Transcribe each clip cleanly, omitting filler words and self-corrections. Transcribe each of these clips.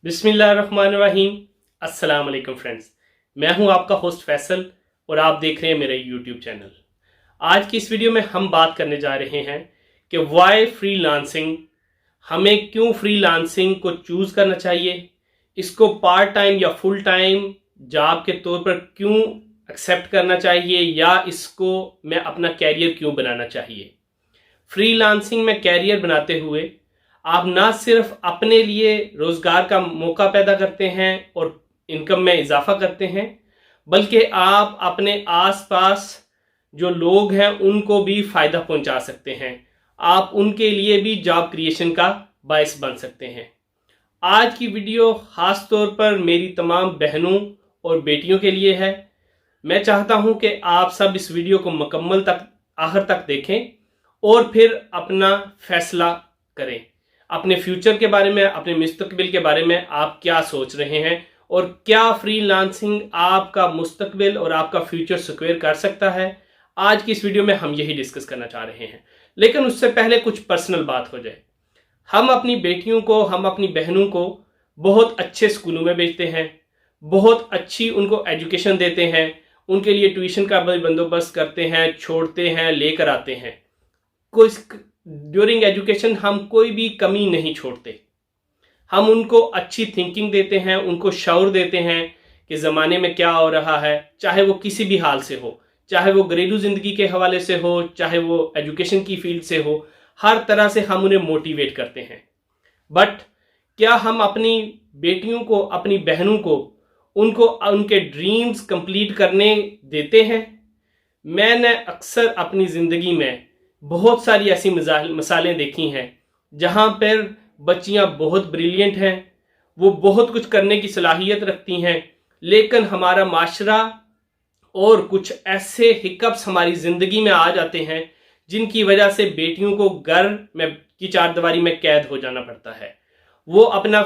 बिस्मिल्लाहिर्रहमानिर्रहीम। अस्सलाम वालेकुम फ्रेंड्स, मैं हूं आपका होस्ट फैसल और आप देख रहे हैं मेरा यूट्यूब चैनल। आज की इस वीडियो में हम बात करने जा रहे हैं कि वाई फ्रीलांसिंग, हमें क्यों फ्रीलांसिंग को चूज करना चाहिए, इसको पार्ट टाइम या फुल टाइम जॉब के तौर पर क्यों एक्सेप्ट करना चाहिए या इसको मैं अपना कैरियर क्यों बनाना चाहिए। फ्रीलांसिंग में कैरियर बनाते हुए आप ना सिर्फ अपने लिए रोजगार का मौका पैदा करते हैं और इनकम में इजाफा करते हैं, बल्कि आप अपने आसपास जो लोग हैं उनको भी फायदा पहुंचा सकते हैं। आप उनके लिए भी जॉब क्रिएशन का बायस बन सकते हैं। आज की वीडियो खास तौर पर मेरी तमाम बहनों और बेटियों के लिए है। मैं चाहता हूं कि आप सब इस वीडियो को मुकम्मल तक आखिर तक देखें और फिर अपना फैसला करें। अपने फ्यूचर के बारे में, अपने मुस्तकबिल के बारे में आप क्या सोच रहे हैं और क्या फ्रीलांसिंग आपका मुस्तकबिल और आपका फ्यूचर सिक्योर कर सकता है। आज की इस वीडियो में हम यही डिस्कस करना चाह रहे हैं, लेकिन उससे पहले कुछ पर्सनल बात हो जाए। हम अपनी बेटियों को, हम अपनी बहनों को बहुत अच्छे स्कूलों में भेजते हैं, बहुत अच्छी उनको एजुकेशन देते हैं, उनके लिए ट्यूशन का भी बंदोबस्त करते हैं, छोड़ते हैं, लेकर आते हैं। कोई ड्यूरिंग एजुकेशन हम कोई भी कमी नहीं छोड़ते। हम उनको अच्छी थिंकिंग देते हैं, उनको शऊर देते हैं कि ज़माने में क्या हो रहा है, चाहे वो किसी भी हाल से हो, चाहे वो घरेलू ज़िंदगी के हवाले से हो, चाहे वो एजुकेशन की फील्ड से हो। हर तरह से हम उन्हें मोटिवेट करते हैं। बट क्या हम अपनी बेटियों को, अपनी बहनों को, उनको उनके ड्रीम्स कंप्लीट करने देते हैं? मैंने अक्सर अपनी ज़िंदगी में बहुत सारी ऐसी मिसालें देखी हैं जहाँ पर बच्चियाँ बहुत ब्रिलियंट हैं, वो बहुत कुछ करने की सलाहियत रखती हैं, लेकिन हमारा माशरा और कुछ ऐसे हिकअप्स हमारी ज़िंदगी में आ जाते हैं जिनकी वजह से बेटियों को घर में की चारदीवारी में कैद हो जाना पड़ता है। वो अपना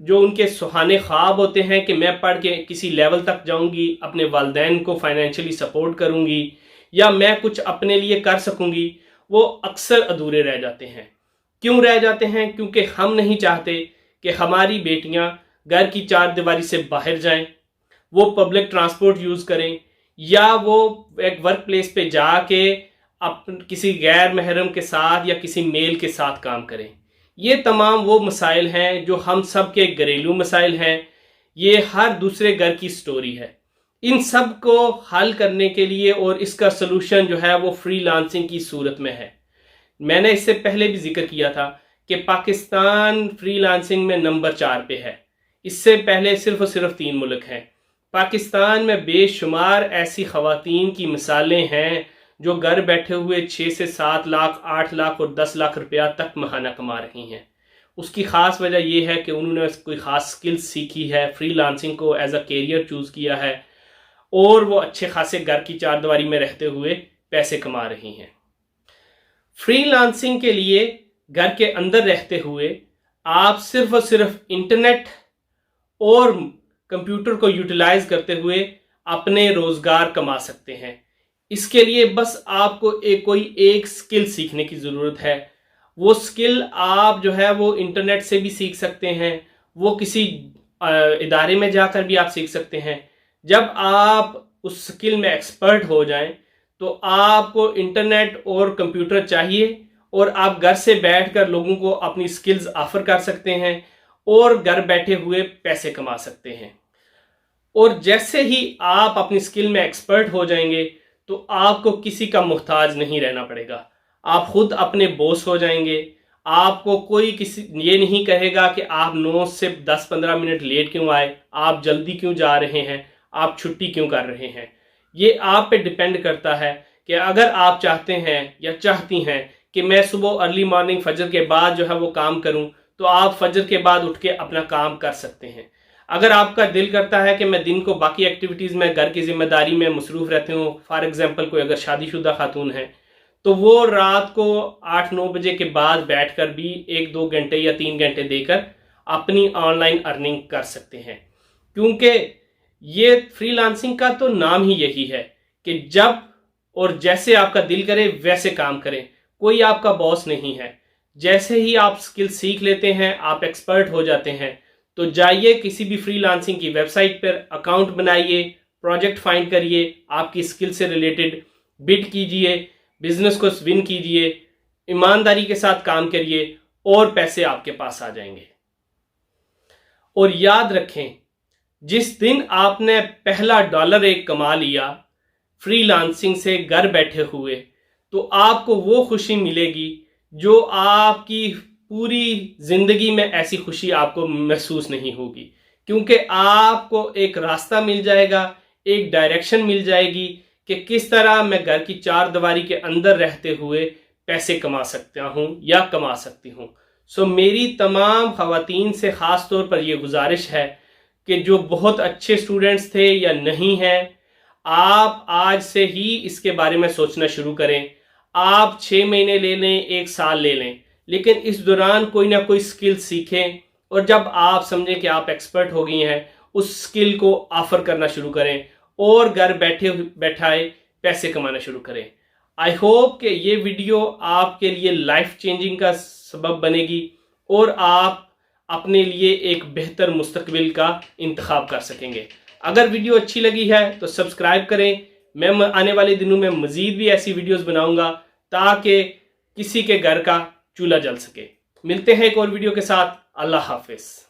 जो उनके सुहाने ख्वाब होते हैं कि मैं पढ़ के किसी लेवल तक जाऊंगी, अपने वालिदैन को फाइनेंशियली सपोर्ट करूंगी या मैं कुछ अपने लिए कर सकूंगी, वो अक्सर अधूरे रह जाते हैं। क्यों रह जाते हैं? क्योंकि हम नहीं चाहते कि हमारी बेटियां घर की चारदीवारी से बाहर जाएं, वो पब्लिक ट्रांसपोर्ट यूज़ करें या वो एक वर्क प्लेस पे जाके किसी गैर महरम के साथ या किसी मेल के साथ काम करें। ये तमाम वो मसाइल हैं जो हम सब के घरेलू मसाइल हैं। ये हर दूसरे घर की स्टोरी है। इन सब को हल करने के लिए और इसका सलूशन जो है वो फ्रीलांसिंग की सूरत में है। मैंने इससे पहले भी जिक्र किया था कि पाकिस्तान फ्रीलांसिंग में नंबर 4 पे है। इससे पहले सिर्फ और सिर्फ 3 मुल्क हैं। पाकिस्तान में बेशुमार ऐसी ख़वातीन की मिसालें हैं जो घर बैठे हुए 6 से 7 लाख, 8 लाख और 10 लाख रुपया तक महाना कमा रही हैं। उसकी ख़ास वजह यह है कि उन्होंने कोई ख़ास स्किल्स सीखी है, फ्रीलांसिंग को एज अ कैरियर चूज़ किया है और वो अच्छे खासे घर की चारदीवारी में रहते हुए पैसे कमा रही हैं। फ्रीलांसिंग के लिए घर के अंदर रहते हुए आप सिर्फ और सिर्फ इंटरनेट और कंप्यूटर को यूटिलाइज करते हुए अपने रोजगार कमा सकते हैं। इसके लिए बस आपको कोई एक स्किल सीखने की ज़रूरत है। वो स्किल आप जो है वो इंटरनेट से भी सीख सकते हैं, वो किसी इदारे में जाकर भी आप सीख सकते हैं। जब आप उस स्किल में एक्सपर्ट हो जाएं तो आपको इंटरनेट और कंप्यूटर चाहिए और आप घर से बैठकर लोगों को अपनी स्किल्स ऑफर कर सकते हैं और घर बैठे हुए पैसे कमा सकते हैं। और जैसे ही आप अपनी स्किल में एक्सपर्ट हो जाएंगे तो आपको किसी का मुहताज नहीं रहना पड़ेगा। आप खुद अपने बॉस हो जाएंगे। आपको कोई किसी ये नहीं कहेगा कि आप 9 से 10-15 मिनट लेट क्यों आए, आप जल्दी क्यों जा रहे हैं, आप छुट्टी क्यों कर रहे हैं। ये आप पे डिपेंड करता है कि अगर आप चाहते हैं या चाहती हैं कि मैं सुबह अर्ली मॉर्निंग फजर के बाद जो है वो काम करूं, तो आप फजर के बाद उठ के अपना काम कर सकते हैं। अगर आपका दिल करता है कि मैं दिन को बाकी एक्टिविटीज़ में घर की जिम्मेदारी में मसरूफ़ रहती हूँ, फॉर एग्जांपल कोई अगर शादीशुदा खातून है तो वो रात को 8-9 बजे के बाद बैठकर भी 1-2 घंटे या 3 घंटे देकर अपनी ऑनलाइन अर्निंग कर सकते हैं। क्योंकि ये फ्रीलांसिंग का तो नाम ही यही है कि जब और जैसे आपका दिल करे वैसे काम करें। कोई आपका बॉस नहीं है। जैसे ही आप स्किल सीख लेते हैं, आप एक्सपर्ट हो जाते हैं, تو جائیے کسی بھی فری لانسنگ کی ویب سائٹ پر اکاؤنٹ بنائیے، پروجیکٹ فائنڈ کریے، آپ کی اسکل سے ریلیٹڈ بڈ کیجئے، بزنس کو ون کیجئے، ایمانداری کے ساتھ کام کریے اور پیسے آپ کے پاس آ جائیں گے۔ اور یاد رکھیں، جس دن آپ نے پہلا ڈالر ایک کما لیا فری لانسنگ سے گھر بیٹھے ہوئے، تو آپ کو وہ خوشی ملے گی جو آپ کی پوری زندگی میں ایسی خوشی آپ کو محسوس نہیں ہوگی، کیونکہ آپ کو ایک راستہ مل جائے گا، ایک ڈائریکشن مل جائے گی کہ کس طرح میں گھر کی چار دیواری کے اندر رہتے ہوئے پیسے کما سکتا ہوں یا کما سکتی ہوں۔ میری تمام خواتین سے خاص طور پر یہ گزارش ہے کہ جو بہت اچھے اسٹوڈنٹس تھے یا نہیں ہیں، آپ آج سے ہی اس کے بارے میں سوچنا شروع کریں۔ آپ 6 مہینے لے لیں، 1 سال لے لیں، لیکن اس دوران کوئی نہ کوئی سکل سیکھیں، اور جب آپ سمجھیں کہ آپ ایکسپرٹ ہو گئی ہیں، اس سکل کو آفر کرنا شروع کریں اور گھر بیٹھائے پیسے کمانا شروع کریں۔ آئی ہوپ کہ یہ ویڈیو آپ کے لیے لائف چینجنگ کا سبب بنے گی اور آپ اپنے لیے ایک بہتر مستقبل کا انتخاب کر سکیں گے۔ اگر ویڈیو اچھی لگی ہے تو سبسکرائب کریں۔ میں آنے والے دنوں میں مزید بھی ایسی ویڈیوز بناؤں گا تاکہ کسی کے گھر کا چولہا جل سکے۔ ملتے ہیں ایک اور ویڈیو کے ساتھ۔ اللہ حافظ۔